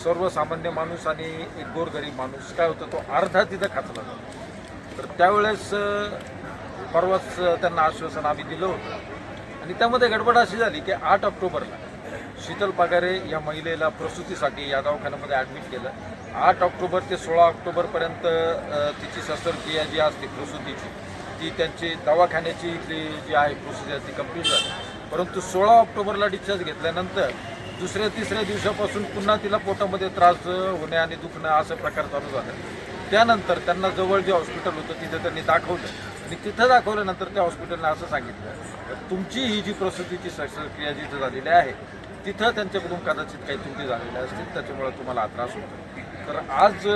सर्वसामान्य माणूस आणि एक गोरगरीब माणूस काय होतं, तो अर्धा तिथं खाचला जातो. तर त्यावेळेस परवाच त्यांना आश्वासन आम्ही दिलं होतं आणि त्यामध्ये गडबड अशी झाली की 8 ऑक्टोबरला शीतल पगारे या महिलेला प्रसूतीसाठी या दवाखान्यामध्ये ॲडमिट केलं. 8 ऑक्टोबर ते 16 ऑक्टोबरपर्यंत तिची शस्त्रक्रिया जी असते प्रसूतीची ती त्यांची दवाखान्याची इथली जी आहे प्रोसिजर ती कंप्लीट झाली. परंतु 16 ऑक्टोबरला डिस्चार्ज घेतल्यानंतर दुसऱ्या तिसऱ्या दिवसापासून पुन्हा तिला पोटामध्ये त्रास होणे आणि दुखणं असं प्रकार चालू झाला. त्यानंतर त्यांना जवळ जे हॉस्पिटल होतं तिथं त्यांनी दाखवलं आणि तिथं दाखवल्यानंतर त्या हॉस्पिटलने असं सांगितलं तुमची ही जी प्रसूतीची शस्त्रक्रिया जिथं झालेली आहे तिथं त्यांच्याकडून कदाचित काही त्रुटी झालेल्या असतील, त्याच्यामुळे तुम्हाला हा त्रास होतो. तर आज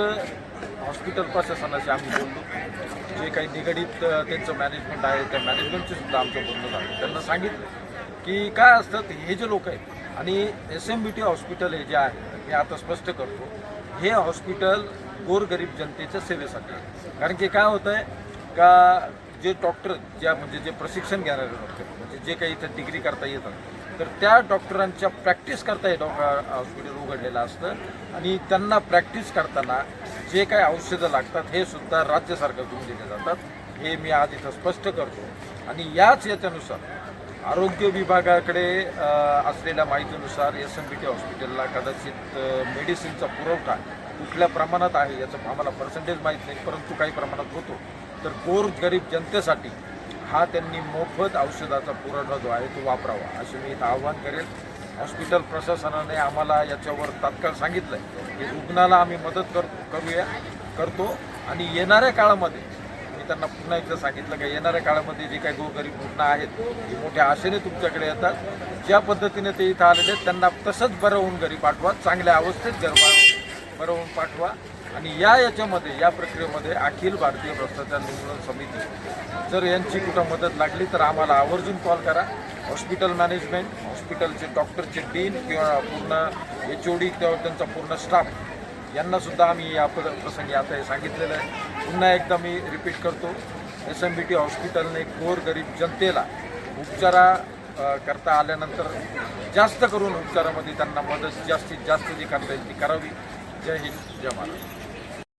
हॉस्पिटल प्रशासनाशी आम्ही बोललो, जे काही निगडीत त्यांचं मॅनेजमेंट आहे त्या मॅनेजमेंटचे सुद्धा आमचं बोलणं झालं. त्यांना सांगितलं की काय असतं हे जे लोक आहेत आणि SMBT हॉस्पिटल हे जे आहे मी आता स्पष्ट करतो, हे हॉस्पिटल गोरगरीब जनतेच्या सेवेसाठी आहे. कारण की काय होतं आहे का जे डॉक्टर म्हणजे जे प्रशिक्षण घेणारे डॉक्टर म्हणजे जे काही इथं डिग्री करता येतात तर त्या डॉक्टरांच्या प्रॅक्टिस करता हे हॉस्पिटल उघडलेलं असतं आणि त्यांना प्रॅक्टिस करताना जे काही औषधं लागतात हे सुद्धा राज्य सरकारकडून दिले जातात. हे मी आज इथं स्पष्ट करतो आणि याच्यानुसार आरोग्य विभागाकडे असलेल्या माहितीनुसार SMBT हॉस्पिटलला कदाचित मेडिसिनचा पुरवठा कुठल्या प्रमाणात आहे याचं आम्हाला पर्सेंटेज माहीत नाही, परंतु काही प्रमाणात होतो. तर गोरगरीब जनतेसाठी हा त्यांनी मोफत औषधाचा पुरवठा जो आहे तो वापरावा असे मी इथं आवाहन करेन. हॉस्पिटल प्रशासनाने आम्हाला याच्यावर तात्काळ सांगितलं आहे की रुग्णाला आम्ही मदत करतो आणि येणाऱ्या काळामध्ये मी त्यांना पुन्हा एकदा सांगितलं की येणाऱ्या काळामध्ये जे काही गोरगरीब रुग्ण आहेत ते मोठ्या आशेने तुमच्याकडे येतात. ज्या पद्धतीने ते इथं आलेले आहेत त्यांना तसंच बरं होऊन घरी पाठवा, चांगल्या अवस्थेत बरं होऊन पाठवा आणि याच्यामध्ये या प्रक्रियेमध्ये अखिल भारतीय भ्रष्टाचार निर्मूलन समिती जर यांची कुठं मदत लागली तर आम्हाला आवर्जून कॉल करा. हॉस्पिटल मॅनेजमेंट, हॉस्पिटलचे डॉक्टरचे डीन किंवा पूर्ण HOD किंवा त्यांचा पूर्ण स्टाफ यांनासुद्धा आम्ही या प्रसंगी आता हे सांगितलेलं आहे. पुन्हा एकदा मी रिपीट करतो, SMBT हॉस्पिटलने गोरगरीब जनतेला करता आल्यानंतर जास्त करून उपचारामध्ये त्यांना मदत जास्तीत जास्त जी करता येईल ती करावी. जय हिंद, जय महाराष्ट्र.